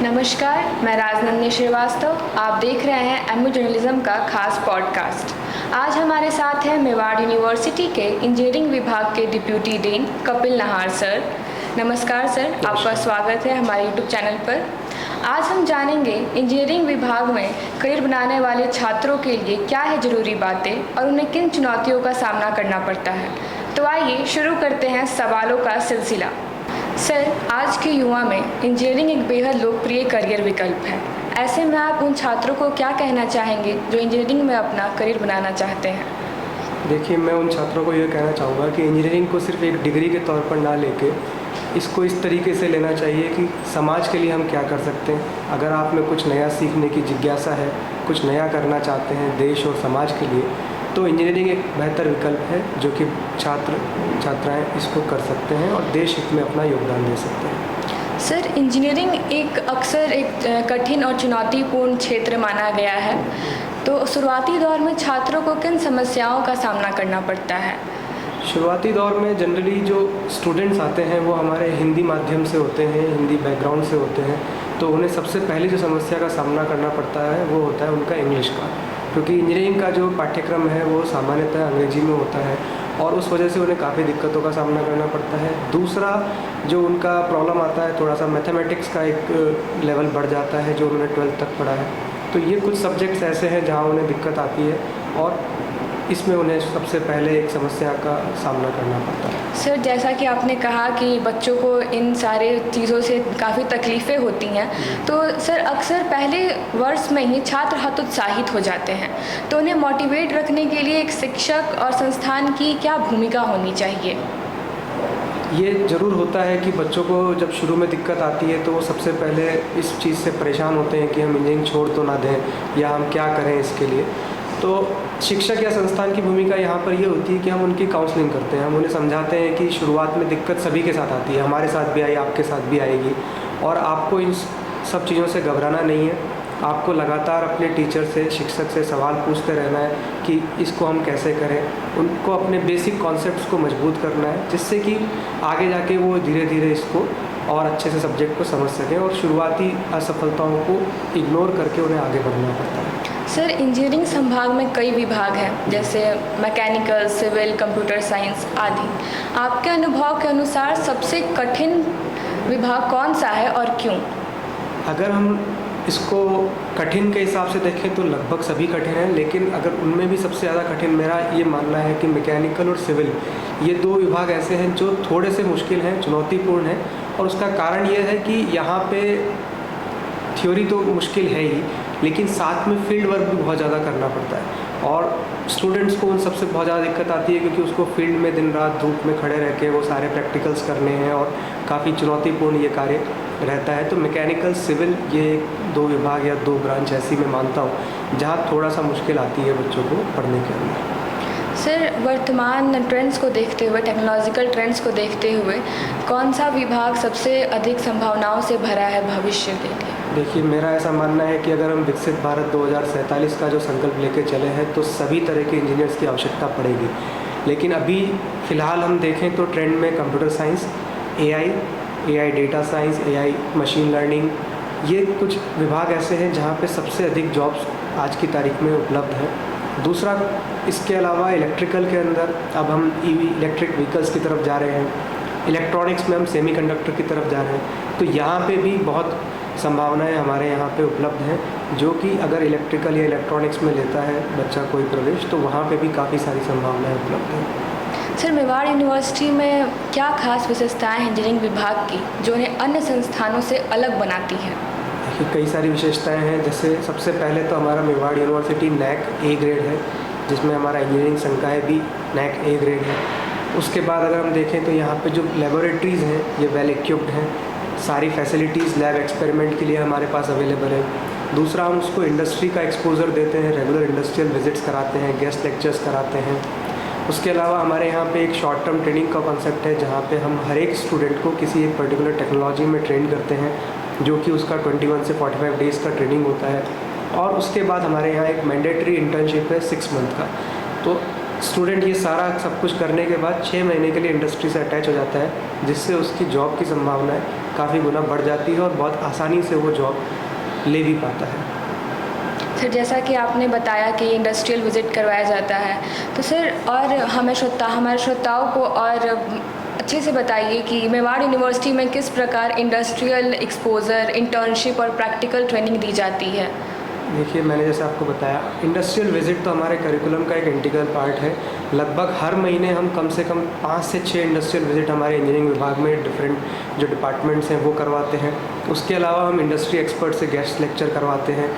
नमस्कार, मैं राजनंदिनी श्रीवास्तव। आप देख रहे हैं एमयू जर्नलिज्म का खास पॉडकास्ट। आज हमारे साथ हैं मेवाड़ यूनिवर्सिटी के इंजीनियरिंग विभाग के डिप्यूटी डीन कपिल नहार सर। नमस्कार सर, आपका स्वागत है हमारे यूट्यूब चैनल पर। आज हम जानेंगे इंजीनियरिंग विभाग में करियर बनाने वाले छात्रों के लिए क्या है ज़रूरी बातें और उन्हें किन चुनौतियों का सामना करना पड़ता है। तो आइए शुरू करते हैं सवालों का सिलसिला। सर, आज के युवा में इंजीनियरिंग एक बेहद लोकप्रिय करियर विकल्प है। ऐसे में आप उन छात्रों को क्या कहना चाहेंगे जो इंजीनियरिंग में अपना करियर बनाना चाहते हैं? देखिए, मैं उन छात्रों को ये कहना चाहूँगा कि इंजीनियरिंग को सिर्फ एक डिग्री के तौर पर ना लेके इसको इस तरीके से लेना चाहिए कि समाज के लिए हम क्या कर सकते हैं। अगर आप में कुछ नया सीखने की जिज्ञासा है, कुछ नया करना चाहते हैं देश और समाज के लिए, तो इंजीनियरिंग एक बेहतर विकल्प है जो कि छात्राएं इसको कर सकते हैं और देश हित में अपना योगदान दे सकते हैं। सर, इंजीनियरिंग अक्सर एक कठिन और चुनौतीपूर्ण क्षेत्र माना गया है, तो शुरुआती दौर में छात्रों को किन समस्याओं का सामना करना पड़ता है? शुरुआती दौर में जनरली जो स्टूडेंट्स आते हैं वो हमारे हिंदी माध्यम से होते हैं, हिंदी बैकग्राउंड से होते हैं, तो उन्हें सबसे पहले जो समस्या का सामना करना पड़ता है वो होता है उनका इंग्लिश का, क्योंकि इंजीनियरिंग का जो पाठ्यक्रम है वो सामान्यतः अंग्रेजी में होता है और उस वजह से उन्हें काफ़ी दिक्कतों का सामना करना पड़ता है। दूसरा जो उनका प्रॉब्लम आता है, थोड़ा सा मैथमेटिक्स का एक लेवल बढ़ जाता है जो उन्होंने 12th तक पढ़ा है। तो ये कुछ सब्जेक्ट्स ऐसे हैं जहाँ उन्हें दिक्कत आती है और इसमें उन्हें सबसे पहले एक समस्या का सामना करना पड़ता है। सर, जैसा कि आपने कहा कि बच्चों को इन सारे चीज़ों से काफ़ी तकलीफ़ें होती हैं, तो सर अक्सर पहले वर्ष में ही छात्र हतोत्साहित हो जाते हैं, तो उन्हें मोटिवेट रखने के लिए एक शिक्षक और संस्थान की क्या भूमिका होनी चाहिए? ये ज़रूर होता है कि बच्चों को जब शुरू में दिक्कत आती है तो वो सबसे पहले इस चीज़ से परेशान होते हैं कि हम इंजीनियरिंग छोड़ तो ना दें या हम क्या करें इसके लिए। तो शिक्षक या संस्थान की भूमिका यहाँ पर ये होती है कि हम उनकी काउंसलिंग करते हैं। हम उन्हें समझाते हैं कि शुरुआत में दिक्कत सभी के साथ आती है, हमारे साथ भी आई, आपके साथ भी आएगी, और आपको इन सब चीज़ों से घबराना नहीं है। आपको लगातार अपने टीचर से, शिक्षक से सवाल पूछते रहना है कि इसको हम कैसे करें। उनको अपने बेसिक कॉन्सेप्ट्स को मजबूत करना है, जिससे कि आगे जाके वो धीरे धीरे इसको और अच्छे से सब्जेक्ट को समझ सकें और शुरुआती असफलताओं को इग्नोर करके उन्हें आगे बढ़ना पड़ता है। सर, इंजीनियरिंग संभाग में कई विभाग हैं, जैसे मैकेनिकल, सिविल, कंप्यूटर साइंस आदि। आपके अनुभव के अनुसार सबसे कठिन विभाग कौन सा है और क्यों? अगर हम इसको कठिन के हिसाब से देखें तो लगभग सभी कठिन हैं, लेकिन अगर उनमें भी सबसे ज़्यादा कठिन मेरा ये मानना है कि मैकेनिकल और सिविल, ये दो विभाग ऐसे हैं जो थोड़े से मुश्किल हैं, चुनौतीपूर्ण हैं। और उसका कारण ये है कि यहाँ पे थ्योरी तो मुश्किल है ही, लेकिन साथ में फील्ड वर्क भी बहुत ज़्यादा करना पड़ता है और स्टूडेंट्स को उन सबसे बहुत ज़्यादा दिक्कत आती है, क्योंकि उसको फील्ड में दिन रात धूप में खड़े रह के वो सारे प्रैक्टिकल्स करने हैं और काफ़ी चुनौतीपूर्ण ये कार्य रहता है। तो मैकेनिकल, सिविल, ये दो विभाग या दो ब्रांच ऐसी मैं मानता हूँ जहाँ थोड़ा सा मुश्किल आती है बच्चों को पढ़ने के अंदर। सर, वर्तमान ट्रेंड्स को देखते हुए, टेक्नोलॉजिकल ट्रेंड्स को देखते हुए, कौन सा विभाग सबसे अधिक संभावनाओं से भरा है भविष्य के लिए? देखिए, मेरा ऐसा मानना है कि अगर हम विकसित भारत 2047 का जो संकल्प लेके चले हैं तो सभी तरह के इंजीनियर्स की आवश्यकता पड़ेगी। लेकिन अभी फ़िलहाल हम देखें तो ट्रेंड में computer science, AI data science, AI machine learning, ये कुछ विभाग ऐसे हैं जहाँ पे सबसे अधिक जॉब्स आज की तारीख में उपलब्ध हैं। दूसरा, इसके अलावा इलेक्ट्रिकल के अंदर अब हम इलेक्ट्रिक व्हीकल्स की तरफ जा रहे हैं, इलेक्ट्रॉनिक्स में हम सेमीकंडक्टर की तरफ जा रहे हैं। तो यहाँ पे भी बहुत संभावनाएं हमारे यहाँ पे उपलब्ध हैं, जो कि अगर इलेक्ट्रिकल या इलेक्ट्रॉनिक्स में लेता है बच्चा कोई प्रवेश, तो वहाँ पे भी काफ़ी सारी संभावनाएं उपलब्ध हैं। सर, मेवाड़ यूनिवर्सिटी में क्या खास विशेषताएं हैं इंजीनियरिंग विभाग की जो उन्हें अन्य संस्थानों से अलग बनाती हैं? देखिए, कई सारी विशेषताएं हैं। जैसे सबसे पहले तो हमारा Mewar university NAC A grade है, जिसमें हमारा इंजीनियरिंग संकाय भी NAC A ग्रेड है। उसके बाद अगर हम देखें तो यहाँ पे जो लेबोरेटरीज़ हैं ये वेल इक्विप्ड हैं, सारी फैसिलिटीज़ लैब एक्सपेरिमेंट के लिए हमारे पास अवेलेबल है। दूसरा, हम उसको इंडस्ट्री का एक्सपोजर देते हैं, रेगुलर इंडस्ट्रियल विजिट्स कराते हैं, गेस्ट लेक्चर्स कराते हैं। उसके अलावा हमारे यहाँ पे एक शॉर्ट टर्म ट्रेनिंग का कॉन्सेप्ट है, जहाँ पे हम हर एक स्टूडेंट को किसी एक पर्टिकुलर टेक्नोलॉजी में ट्रेन करते हैं, जो कि उसका 21 से 45 डेज़ का ट्रेनिंग होता है। और उसके बाद हमारे यहाँ एक मैंडेटरी इंटर्नशिप है 6 मंथ का। तो स्टूडेंट ये सारा सब कुछ करने के बाद 6 महीने के लिए इंडस्ट्री से अटैच हो जाता है, जिससे उसकी जॉब की संभावनाएं काफ़ी गुना बढ़ जाती है और बहुत आसानी से वो जॉब ले भी पाता है। सर, जैसा कि आपने बताया कि इंडस्ट्रियल विज़िट करवाया जाता है, तो सर और हमारे श्रोताओं को और अच्छे से बताइए कि मेवाड़ यूनिवर्सिटी में किस प्रकार इंडस्ट्रियल एक्सपोज़र, इंटर्नशिप और प्रैक्टिकल ट्रेनिंग दी जाती है। देखिए, मैंने जैसे आपको बताया, इंडस्ट्रियल विज़िट तो हमारे करिकुलम का एक इंटीग्रल पार्ट है। लगभग हर महीने हम कम से कम 5 से 6 इंडस्ट्रियल विज़िट हमारे इंजीनियरिंग विभाग में डिफरेंट जो डिपार्टमेंट्स हैं वो करवाते हैं। उसके अलावा हम इंडस्ट्री एक्सपर्ट से गेस्ट लेक्चर करवाते हैं।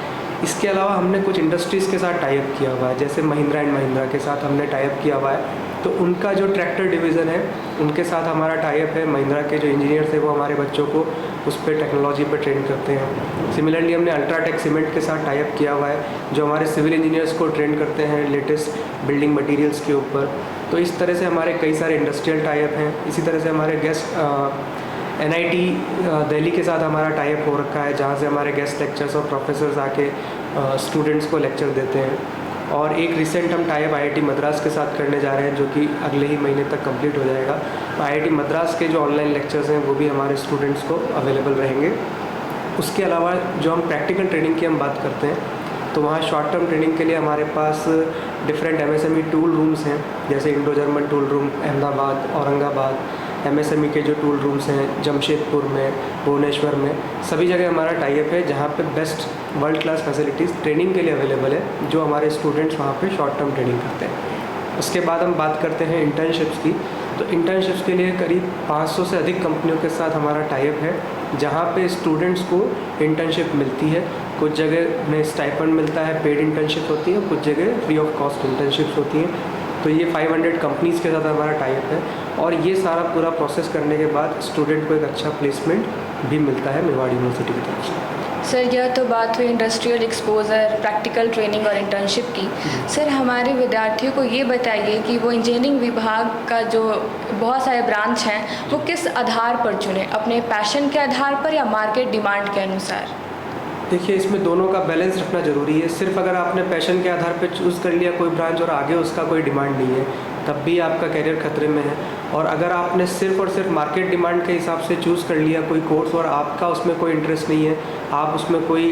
इसके अलावा हमने कुछ इंडस्ट्रीज़ के साथ टाई अप किया हुआ है, जैसे महिंद्रा एंड महिंद्रा के साथ हमने टाई अप किया हुआ है, तो उनका जो ट्रैक्टर डिवीज़न है उनके साथ हमारा टाई अप है। महिंद्रा के जो इंजीनियर्स हैं वो हमारे बच्चों को उस पर टेक्नोलॉजी पर ट्रेन करते हैं। सिमिलरली हमने अल्ट्राटेक सीमेंट के साथ टाई अप किया हुआ है, जो हमारे सिविल इंजीनियर्स को ट्रेन करते हैं लेटेस्ट बिल्डिंग मटीरियल्स के ऊपर। तो इस तरह से हमारे कई सारे इंडस्ट्रियल टाई अप हैं। इसी तरह से हमारे गेस्ट NIT दिल्ली के साथ हमारा टाई अप हो रखा है, जहाँ से हमारे गेस्ट लेक्चर्स और प्रोफेसर्स आके स्टूडेंट्स को लेक्चर देते हैं। और एक रिसेंट हम टाई अप IIT मद्रास के साथ करने जा रहे हैं, जो कि अगले ही महीने तक कंप्लीट हो जाएगा। IIT मद्रास के जो ऑनलाइन लेक्चर्स हैं वो भी हमारे स्टूडेंट्स को अवेलेबल रहेंगे। उसके अलावा जो हम प्रैक्टिकल ट्रेनिंग की हम बात करते हैं, तो वहाँ शॉर्ट टर्म ट्रेनिंग के लिए हमारे पास डिफरेंट MSME टूल रूम्स हैं, जैसे Indo German tool room Ahmedabad, Aurangabad. MSME के जो टूल रूम्स हैं जमशेदपुर में, भुवनेश्वर में, सभी जगह हमारा टाई अप है, जहाँ पे best world class facilities training के लिए अवेलेबल है, जो हमारे स्टूडेंट्स वहाँ पे शॉर्ट टर्म ट्रेनिंग करते हैं। उसके बाद हम बात करते हैं इंटर्नशिप्स की, तो इंटर्नशिप्स के लिए करीब 500 से अधिक कंपनियों के साथ हमारा टाई अप है, जहाँ पे स्टूडेंट्स को इंटर्नशिप मिलती है। कुछ जगह में स्टाइपेंड मिलता है, पेड इंटर्नशिप होती है, कुछ जगह फ्री ऑफ कॉस्ट इंटर्नशिप्स होती हैं। तो ये 500 कंपनीज़ के साथ हमारा टाई अप है, और ये सारा पूरा प्रोसेस करने के बाद स्टूडेंट को एक अच्छा प्लेसमेंट भी मिलता है मेवाड़ यूनिवर्सिटी की तरफ से। सर, यह तो बात हुई इंडस्ट्रियल एक्सपोज़र, प्रैक्टिकल ट्रेनिंग और इंटर्नशिप की। सर, हमारे विद्यार्थियों को ये बताइए कि वो इंजीनियरिंग विभाग का जो बहुत सारे ब्रांच हैं वो किस आधार पर चुनें, अपने पैशन के आधार पर या मार्केट डिमांड के अनुसार। देखिए, इसमें दोनों का बैलेंस रखना ज़रूरी है। सिर्फ अगर आपने पैशन के आधार पर चूज़ कर लिया कोई ब्रांच और आगे उसका कोई डिमांड नहीं है, तब भी आपका करियर खतरे में है। और अगर आपने सिर्फ और सिर्फ मार्केट डिमांड के हिसाब से चूज़ कर लिया कोई कोर्स और आपका उसमें कोई इंटरेस्ट नहीं है, आप उसमें कोई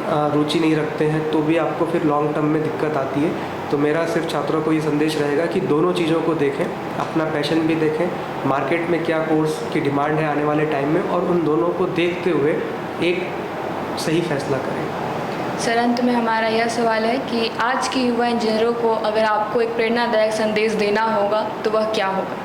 रुचि नहीं रखते हैं, तो भी आपको फिर लॉन्ग टर्म में दिक्कत आती है। तो मेरा सिर्फ छात्रों को ये संदेश रहेगा कि दोनों चीज़ों को देखें, अपना पैशन भी देखें, मार्केट में क्या कोर्स की डिमांड है आने वाले टाइम में, और उन दोनों को देखते हुए एक सही फैसला करें। सर, अंत में हमारा यह सवाल है कि आज के युवा इंजीनियरों को अगर आपको एक प्रेरणादायक संदेश देना होगा तो वह क्या होगा।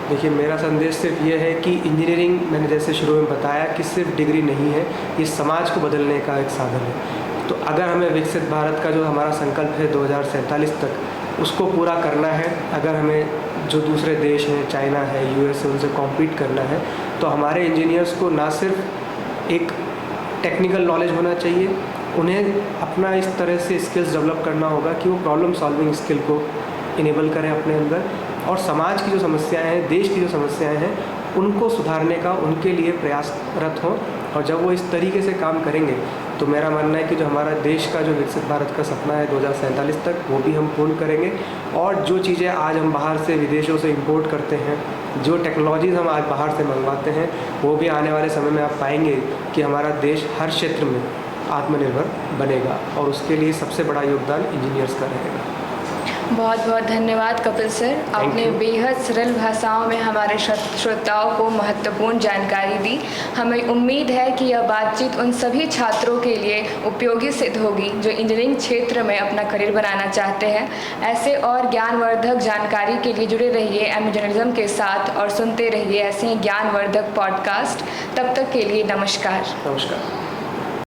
देखिए, मेरा संदेश सिर्फ ये है कि इंजीनियरिंग, मैंने जैसे शुरू में बताया कि सिर्फ डिग्री नहीं है, ये समाज को बदलने का एक साधन है। तो अगर हमें विकसित भारत का जो हमारा संकल्प है 2047 तक, उसको पूरा करना है, अगर हमें जो दूसरे देश हैं, चाइना है, US है, उनसे कॉम्पीट करना है, तो हमारे इंजीनियर्स को ना सिर्फ एक टेक्निकल नॉलेज होना चाहिए, उन्हें अपना इस तरह से स्किल्स डेवलप करना होगा कि वो प्रॉब्लम सॉल्विंग स्किल को इनेबल करें अपने अंदर, और समाज की जो समस्याएं हैं, देश की जो समस्याएं हैं, उनको सुधारने का उनके लिए प्रयासरत हों। और जब वो इस तरीके से काम करेंगे तो मेरा मानना है कि जो हमारा देश का जो विकसित भारत का सपना है 2047 तक, वो भी हम पूर्ण करेंगे। और जो चीज़ें आज हम बाहर से, विदेशों से इंपोर्ट करते हैं, जो टेक्नोलॉजीज़ हम आज बाहर से मंगवाते हैं, वो भी आने वाले समय में आप पाएंगे कि हमारा देश हर क्षेत्र में आत्मनिर्भर बनेगा, और उसके लिए सबसे बड़ा योगदान इंजीनियर्स का रहेगा। बहुत बहुत धन्यवाद कपिल सर, आपने बेहद सरल भाषाओं में हमारे श्रोताओं को महत्वपूर्ण जानकारी दी। हमें उम्मीद है कि यह बातचीत उन सभी छात्रों के लिए उपयोगी सिद्ध होगी जो इंजीनियरिंग क्षेत्र में अपना करियर बनाना चाहते हैं। ऐसे और ज्ञानवर्धक जानकारी के लिए जुड़े रहिए एमयू जर्नलिज्म के साथ और सुनते रहिए ऐसे ही ज्ञानवर्धक पॉडकास्ट। तब तक के लिए नमस्कार। नमस्कार।